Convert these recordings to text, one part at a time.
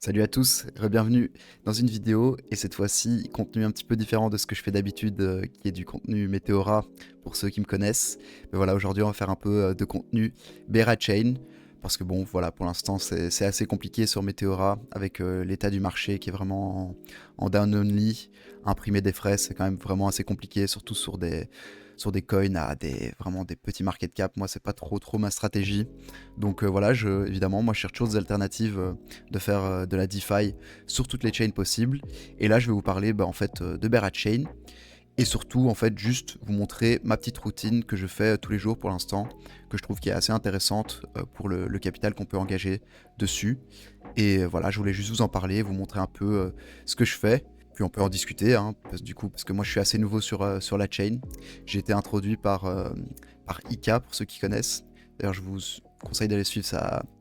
Salut à tous, bienvenue dans une vidéo et cette fois-ci contenu un petit peu différent de ce que je fais d'habitude qui est du contenu Météora pour ceux qui me connaissent. Mais voilà, aujourd'hui on va faire un peu de contenu Bera Chain parce que bon voilà pour l'instant c'est assez compliqué sur Météora avec l'état du marché qui est vraiment en down only. Imprimer des frais c'est quand même vraiment assez compliqué surtout sur des coins à vraiment des petits market cap. Moi c'est pas trop ma stratégie. Donc voilà, évidemment moi je cherche d'autres alternatives de faire de la DeFi sur toutes les chains possibles. Et là, je vais vous parler en fait de Bear Chain et surtout en fait juste vous montrer ma petite routine que je fais tous les jours pour l'instant, que je trouve qui est assez intéressante pour le capital qu'on peut engager dessus. Et voilà, je voulais juste vous en parler, vous montrer un peu ce que je fais. Puis on peut en discuter, hein, parce que moi je suis assez nouveau sur la chain. J'ai été introduit par Ika, pour ceux qui connaissent. D'ailleurs, je vous conseille d'aller suivre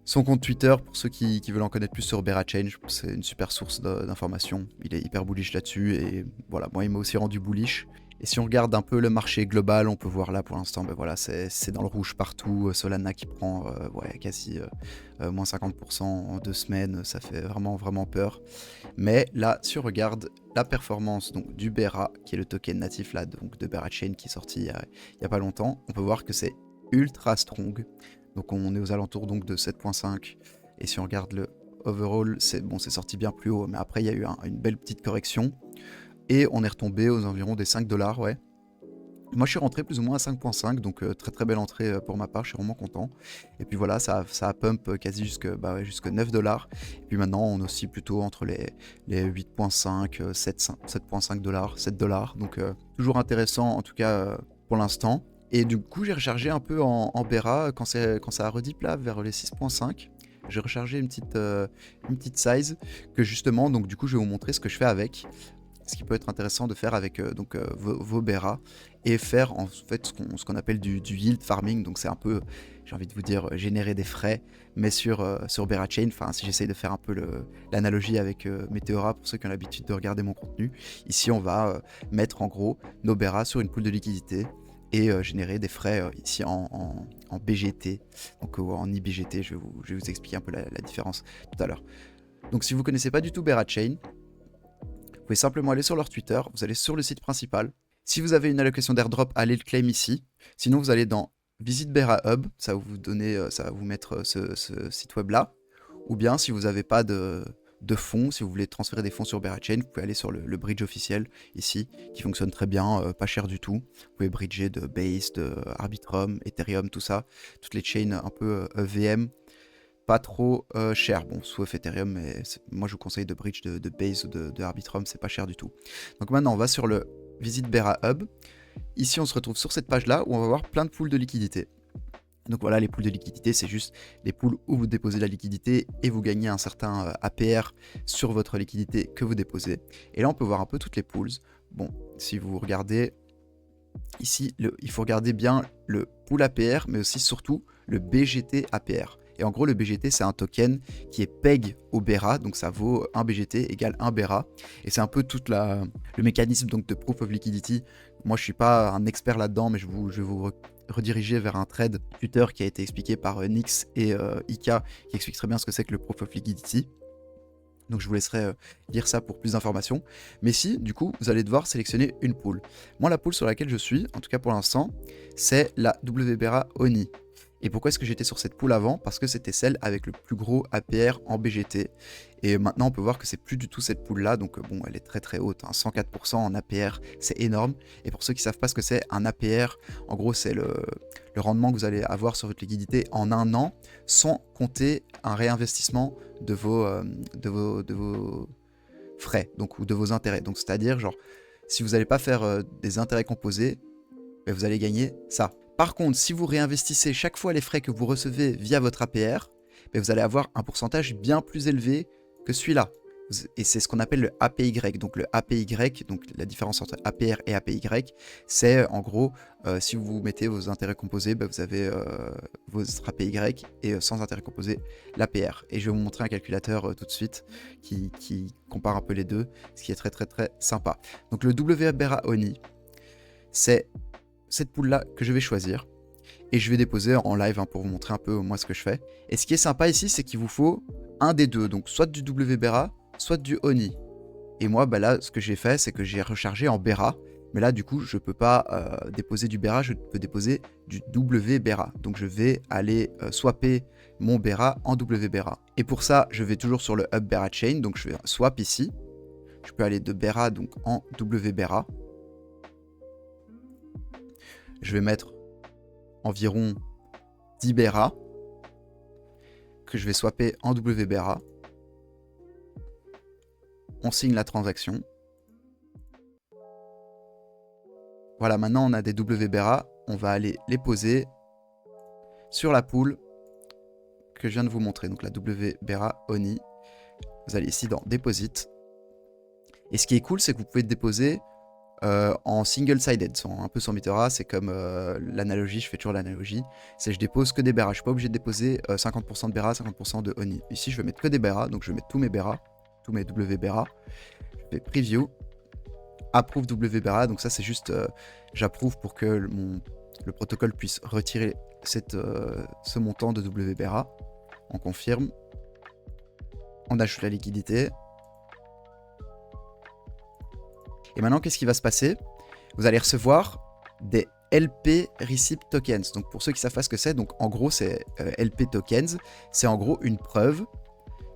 son compte Twitter pour ceux qui veulent en connaître plus sur Bera Chain. C'est une super source d'informations. Il est hyper bullish là-dessus et voilà, moi il m'a aussi rendu bullish. Et si on regarde un peu le marché global, on peut voir là pour l'instant, voilà, c'est dans le rouge partout. Solana qui prend quasi moins 50% en 2 semaines, ça fait vraiment peur. Mais là, si on regarde la performance donc, du Bera, qui est le token natif là, donc, de Bera Chain qui est sorti il y a pas longtemps, on peut voir que c'est ultra strong. Donc on est aux alentours donc, de 7.5. Et si on regarde le overall, c'est sorti bien plus haut, mais après il y a eu une belle petite correction. Et on est retombé aux environs des 5 $, ouais. Moi je suis rentré plus ou moins à 5.5, donc très belle entrée pour ma part, je suis vraiment content. Et puis voilà, ça a pump quasi jusque 9 $. Et puis maintenant on est aussi plutôt entre les 8.5, 7.5 $, 7 $. Donc toujours intéressant en tout cas pour l'instant. Et du coup j'ai rechargé un peu en Bera quand ça a redip là vers les 6.5. J'ai rechargé une petite size que justement, donc du coup je vais vous montrer ce que je fais avec. Ce qui peut être intéressant de faire avec vos Bera et faire en fait ce qu'on appelle du yield farming. Donc c'est un peu, j'ai envie de vous dire, générer des frais, mais sur Bera Chain. Enfin, si j'essaye de faire un peu l'analogie avec Meteora pour ceux qui ont l'habitude de regarder mon contenu. Ici, on va mettre en gros nos Bera sur une pool de liquidité et générer des frais ici en BGT, donc en IBGT. Je vais vous expliquer un peu la différence tout à l'heure. Donc si vous ne connaissez pas du tout Bera Chain, vous pouvez simplement aller sur leur Twitter, vous allez sur le site principal. Si vous avez une allocation d'airdrop, allez le claim ici. Sinon, vous allez dans Visit Bera Hub, ça va vous mettre ce site web là. Ou bien, si vous n'avez pas de fonds, si vous voulez transférer des fonds sur Bera Chain, vous pouvez aller sur le bridge officiel ici, qui fonctionne très bien, pas cher du tout. Vous pouvez bridger de Base, de Arbitrum, Ethereum, tout ça, toutes les chains un peu VM, pas trop cher. Bon, sauf Ethereum, mais moi je vous conseille de bridge de Base ou de Arbitrum, c'est pas cher du tout. Donc maintenant, on va sur le Visit Bera Hub. Ici, on se retrouve sur cette page-là où on va voir plein de pools de liquidité. Donc voilà, les pools de liquidité, c'est juste les pools où vous déposez la liquidité et vous gagnez un certain APR sur votre liquidité que vous déposez. Et là, on peut voir un peu toutes les pools. Bon, si vous regardez ici, il faut regarder bien le pool APR, mais aussi surtout le BGT APR. Et en gros, le BGT, c'est un token qui est peg au Bera, donc ça vaut 1 BGT égale 1 Bera. Et c'est un peu tout le mécanisme donc, de Proof of Liquidity. Moi, je ne suis pas un expert là-dedans, mais je vais vous rediriger vers un thread Twitter qui a été expliqué par Nix et Ika, qui explique très bien ce que c'est que le Proof of Liquidity. Donc je vous laisserai lire ça pour plus d'informations. Mais si, du coup, vous allez devoir sélectionner une pool. Moi, la pool sur laquelle je suis, en tout cas pour l'instant, c'est la WBera Oni. Et pourquoi est-ce que j'étais sur cette pool avant? Parce que c'était celle avec le plus gros APR en BGT. Et maintenant, on peut voir que c'est plus du tout cette pool-là. Donc bon, elle est très haute. 104% en APR, c'est énorme. Et pour ceux qui ne savent pas ce que c'est, un APR, en gros, c'est le rendement que vous allez avoir sur votre liquidité en un an, sans compter un réinvestissement de vos frais, donc ou de vos intérêts. Donc c'est-à-dire, genre, si vous n'allez pas faire des intérêts composés, ben, vous allez gagner ça. Par contre, si vous réinvestissez chaque fois les frais que vous recevez via votre APR, ben, vous allez avoir un pourcentage bien plus élevé que celui-là. Et c'est ce qu'on appelle le APY. Donc le APY, donc la différence entre APR et APY, c'est en gros, si vous mettez vos intérêts composés, ben vous avez votre APY et sans intérêts composés, l'APR. Et je vais vous montrer un calculateur tout de suite qui compare un peu les deux, ce qui est très sympa. Donc le WBera Oni, c'est cette pool-là que je vais choisir. Et je vais déposer en live pour vous montrer un peu moi ce que je fais. Et ce qui est sympa ici, c'est qu'il vous faut un des deux, donc soit du WBERA, soit du ONI. Et moi, bah là, ce que j'ai fait, c'est que j'ai rechargé en BERA. Mais là, du coup, je ne peux pas déposer du BERA, je peux déposer du WBERA. Donc, je vais aller swapper mon BERA en WBERA. Et pour ça, je vais toujours sur le hub BERA Chain. Donc, je vais swap ici. Je peux aller de BERA donc, en WBERA. Je vais mettre environ 10 BERA que je vais swapper en WBERA. On signe la transaction. Voilà, maintenant on a des WBERA. On va aller les poser sur la pool que je viens de vous montrer. Donc la WBERA ONI. Vous allez ici dans Deposit. Et ce qui est cool, c'est que vous pouvez déposer en single-sided. Un peu sur Meteora, c'est comme l'analogie, je fais toujours l'analogie. C'est je dépose que des BERA. Je ne suis pas obligé de déposer 50% de BERA, 50% de ONI. Ici, je vais mettre que des BERA. Donc je vais mettre tous mes BERA, tous mes WBERA. Je fais Preview. Approve WBERA, donc ça c'est juste j'approuve pour que le protocole puisse retirer ce montant de WBERA. On confirme, on ajoute la liquidité. Et maintenant qu'est-ce qui va se passer? Vous allez recevoir des LP Receipt Tokens. Donc pour ceux qui savent pas ce que c'est, donc en gros c'est LP Tokens, c'est en gros une preuve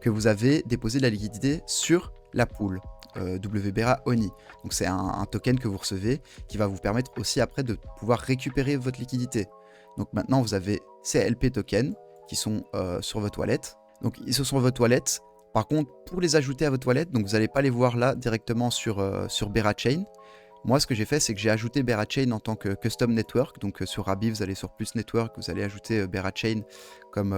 que vous avez déposé de la liquidité sur la pool. WBERA ONI. Donc c'est un token que vous recevez qui va vous permettre aussi après de pouvoir récupérer votre liquidité. Donc maintenant vous avez ces LP tokens qui sont sur votre wallet. Donc ils sont sur votre wallet. Par contre pour les ajouter à votre wallet, donc vous n'allez pas les voir là directement sur BERA Chain. Moi ce que j'ai fait c'est que j'ai ajouté BERA Chain en tant que custom network. Donc sur Rabi vous allez sur plus network, vous allez ajouter BERA Chain comme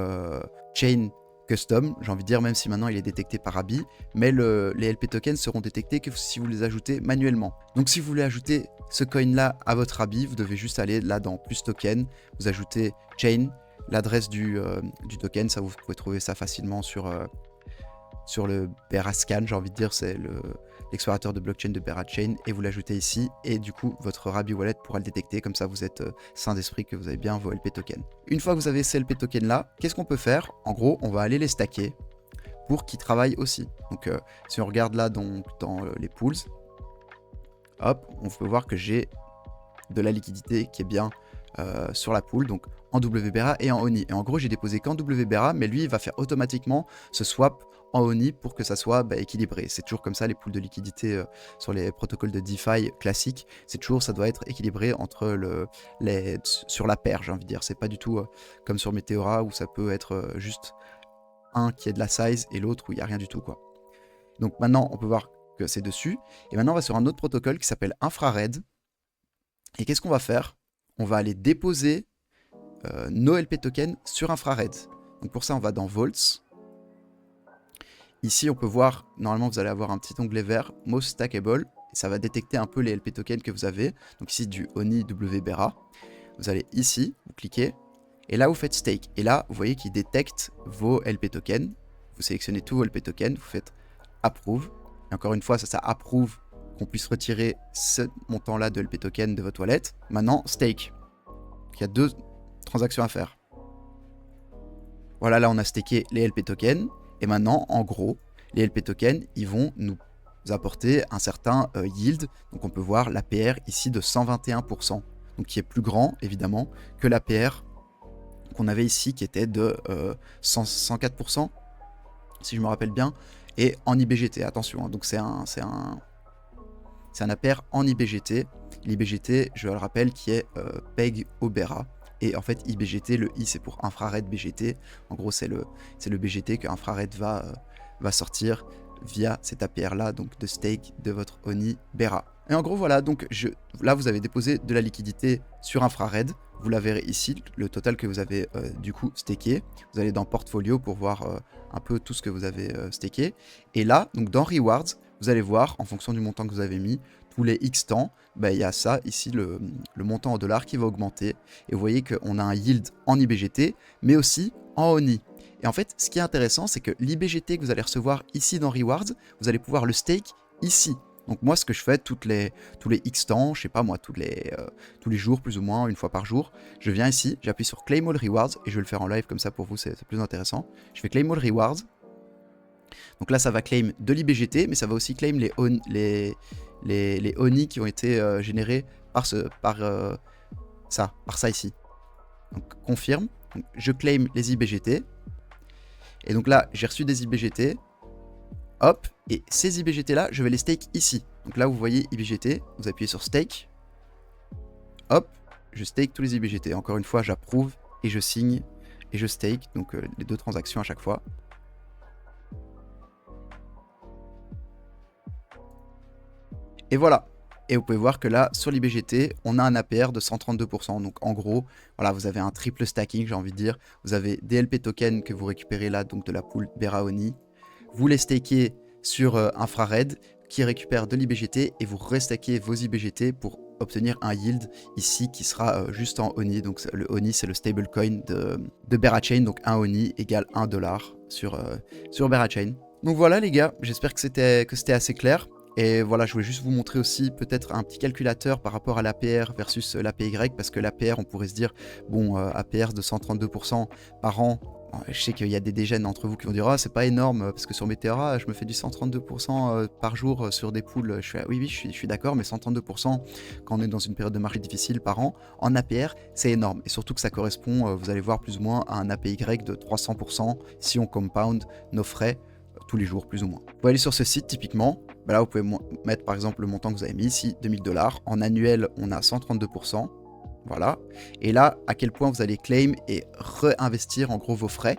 chain custom, j'ai envie de dire, même si maintenant il est détecté par Rabi, mais les LP tokens seront détectés que si vous les ajoutez manuellement. Donc si vous voulez ajouter ce coin là à votre Rabi, vous devez juste aller là dans plus token, vous ajoutez chain, l'adresse du token, ça vous pouvez trouver ça facilement sur le BERA Scan, j'ai envie de dire, c'est l'explorateur de blockchain de BERA Chain, et vous l'ajoutez ici, et du coup votre Rabi Wallet pourra le détecter, comme ça vous êtes sain d'esprit que vous avez bien vos LP tokens. Une fois que vous avez ces LP tokens là, qu'est-ce qu'on peut faire? En gros, on va aller les stacker pour qu'ils travaillent aussi. Donc si on regarde là dans les pools, hop, on peut voir que j'ai de la liquidité qui est bien sur la pool, donc en WBERA et en ONI. Et en gros, j'ai déposé qu'en WBERA, mais lui, il va faire automatiquement ce swap en ONI pour que ça soit équilibré. C'est toujours comme ça, les pools de liquidité sur les protocoles de DeFi classiques. C'est toujours, ça doit être équilibré entre sur la paire, j'ai envie de dire. C'est pas du tout comme sur Meteora où ça peut être juste un qui est de la size et l'autre où il n'y a rien du tout, quoi. Donc maintenant, on peut voir que c'est dessus. Et maintenant, on va sur un autre protocole qui s'appelle Infrared. Et qu'est-ce qu'on va faire? On va aller déposer nos LP tokens sur Infrared. Donc pour ça, on va dans Vaults. Ici, on peut voir, normalement, vous allez avoir un petit onglet vert, Most Stackable. Et ça va détecter un peu les LP tokens que vous avez. Donc ici, du ONI WBERA. Vous allez ici, vous cliquez. Et là, vous faites Stake. Et là, vous voyez qu'il détecte vos LP tokens. Vous sélectionnez tous vos LP tokens. Vous faites Approve. Et encore une fois, ça approuve qu'on puisse retirer ce montant-là de LP token de votre wallet. Maintenant, Stake. Il y a deux transactions à faire. Voilà, là, on a staké les LP tokens. Et maintenant, en gros, les LP tokens, ils vont nous apporter un certain yield. Donc, on peut voir l'APR ici de 121%. Donc, qui est plus grand, évidemment, que l'APR qu'on avait ici, qui était de 104%, si je me rappelle bien. Et en IBGT, attention. Hein, donc, c'est un APR en IBGT. L'IBGT, je le rappelle, qui est PEG au BERA. Et en fait, IBGT, le I, c'est pour Infrared BGT. En gros, c'est le BGT que Infrared va sortir via cet APR-là, donc de stake de votre ONI BERA. Et en gros, voilà, donc là, vous avez déposé de la liquidité sur Infrared. Vous la verrez ici, le total que vous avez du coup staké. Vous allez dans Portfolio pour voir un peu tout ce que vous avez staké. Et là, donc dans Rewards, vous allez voir, en fonction du montant que vous avez mis, tous les X temps, il y a ça, ici, le montant en dollars qui va augmenter. Et vous voyez qu'on a un yield en IBGT, mais aussi en ONI. Et en fait, ce qui est intéressant, c'est que l'IBGT que vous allez recevoir ici dans Rewards, vous allez pouvoir le stake ici. Donc moi, ce que je fais tous les X temps, je sais pas moi, tous les jours, plus ou moins, une fois par jour, je viens ici, j'appuie sur Claim All Rewards, et je vais le faire en live comme ça pour vous, c'est plus intéressant. Je fais Claim All Rewards, Donc là, ça va claim de l'IBGT, mais ça va aussi claim les ONI qui ont été générés par ça ici. Donc confirme, donc, je claim les IBGT. Et donc là, j'ai reçu des IBGT. Hop, et ces IBGT là, je vais les stake ici. Donc là, vous voyez IBGT, vous appuyez sur stake. Hop, je stake tous les IBGT. Encore une fois, j'approuve et je signe et je stake. Donc les 2 transactions à chaque fois. Et voilà. Et vous pouvez voir que là, sur l'IBGT, on a un APR de 132%. Donc en gros, voilà, vous avez un triple stacking, j'ai envie de dire. Vous avez des LP tokens que vous récupérez là, donc de la pool Beraoni. Vous les stakez sur Infrared qui récupère de l'IBGT et vous restackez vos IBGT pour obtenir un yield ici qui sera juste en ONI. Donc le ONI, c'est le stablecoin de Berachain. Donc un ONI égale 1 dollar sur Berachain. Donc voilà les gars, j'espère que c'était assez clair. Et voilà, je voulais juste vous montrer aussi peut-être un petit calculateur par rapport à l'APR versus l'APY, parce que l'APR, on pourrait se dire, bon, APR de 132% par an, je sais qu'il y a des dégènes d'entre vous qui vont dire « Ah, c'est pas énorme, parce que sur Meteora, je me fais du 132% par jour sur des pools. » Je fais « Oui, je suis d'accord, mais 132% quand on est dans une période de marché difficile par an, en APR, c'est énorme. » Et surtout que ça correspond, vous allez voir, plus ou moins à un APY de 300% si on compound nos frais tous les jours, plus ou moins. Vous pouvez aller sur ce site, typiquement. Bah là, vous pouvez mettre, par exemple, le montant que vous avez mis ici, 2000 $. En annuel, on a 132%. Voilà. Et là, à quel point vous allez claim et réinvestir en gros vos frais.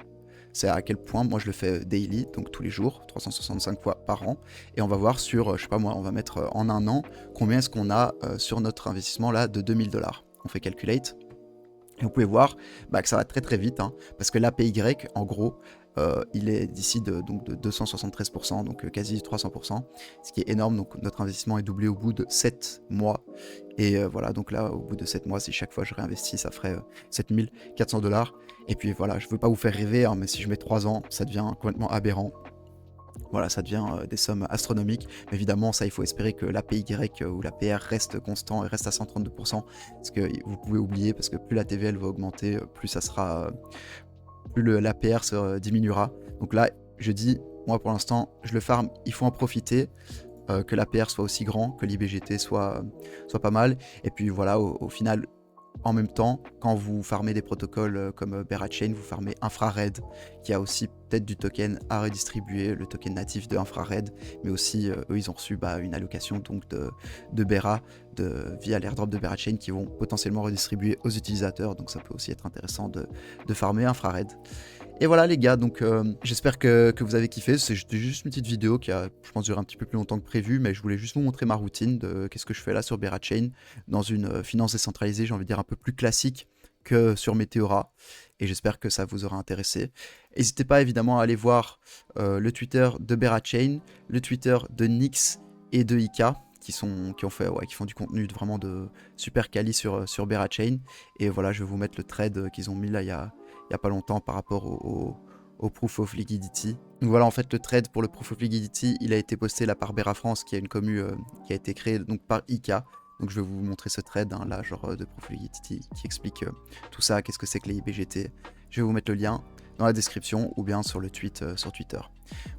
C'est à quel point, moi je le fais daily, donc tous les jours, 365 fois par an. Et on va voir sur, je sais pas moi, on va mettre en un an, combien est-ce qu'on a sur notre investissement là de 2000 $. On fait calculate. Et vous pouvez voir que ça va très très vite, hein, parce que l'APY, en gros, il est d'ici de 273%, donc quasi 300%, ce qui est énorme. Donc notre investissement est doublé au bout de 7 mois. Et voilà, donc là, au bout de 7 mois, si chaque fois je réinvestis, ça ferait 7400 $. Et puis voilà, je veux pas vous faire rêver, hein, mais si je mets 3 ans, ça devient complètement aberrant. Voilà, ça devient des sommes astronomiques. Mais évidemment, ça, il faut espérer que l'APY ou l'APR reste constant et reste à 132%. Parce que vous pouvez oublier, parce que plus la TVL va augmenter, plus ça sera... plus l'APR se diminuera. Donc là, je dis, moi pour l'instant, je le farm, il faut en profiter, que l'APR soit aussi grand, que l'IBGT soit pas mal. Et puis voilà, au final, en même temps, quand vous farmez des protocoles comme Berachain, vous farmez Infrared, qui a aussi peut-être du token à redistribuer, le token natif de Infrared, mais aussi, eux, ils ont reçu une allocation donc de Bera via l'airdrop de Berachain qui vont potentiellement redistribuer aux utilisateurs, donc ça peut aussi être intéressant de farmer Infrared. Et voilà les gars, donc j'espère que vous avez kiffé. C'était juste une petite vidéo qui a, je pense, duré un petit peu plus longtemps que prévu, mais je voulais juste vous montrer ma routine de qu'est-ce que je fais là sur Berachain, dans une finance décentralisée, j'ai envie de dire un peu plus classique que sur Meteora, et j'espère que ça vous aura intéressé. N'hésitez pas évidemment à aller voir le Twitter de Berachain, le Twitter de Nyx et de Ika, qui font du contenu vraiment de super quali sur Berachain. Et voilà, je vais vous mettre le trade qu'ils ont mis là il y a pas longtemps par rapport au Proof of Liquidity. Donc voilà, en fait, le trade pour le Proof of Liquidity, il a été posté là par Bera France, qui a une commu qui a été créée donc par Ika. Donc je vais vous montrer ce trade là, genre de Proof of Liquidity, qui explique tout ça, qu'est-ce que c'est que les IBGT. Je vais vous mettre le lien dans la description ou bien sur le tweet sur Twitter.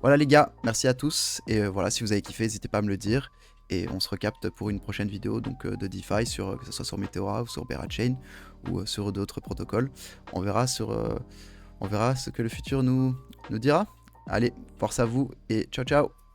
Voilà les gars, merci à tous. Et voilà, si vous avez kiffé, n'hésitez pas à me le dire. Et on se recapte pour une prochaine vidéo donc de DeFi, que ce soit sur Meteora ou sur Berachain ou sur d'autres protocoles. On verra ce que le futur nous dira. Allez, force à vous et ciao ciao.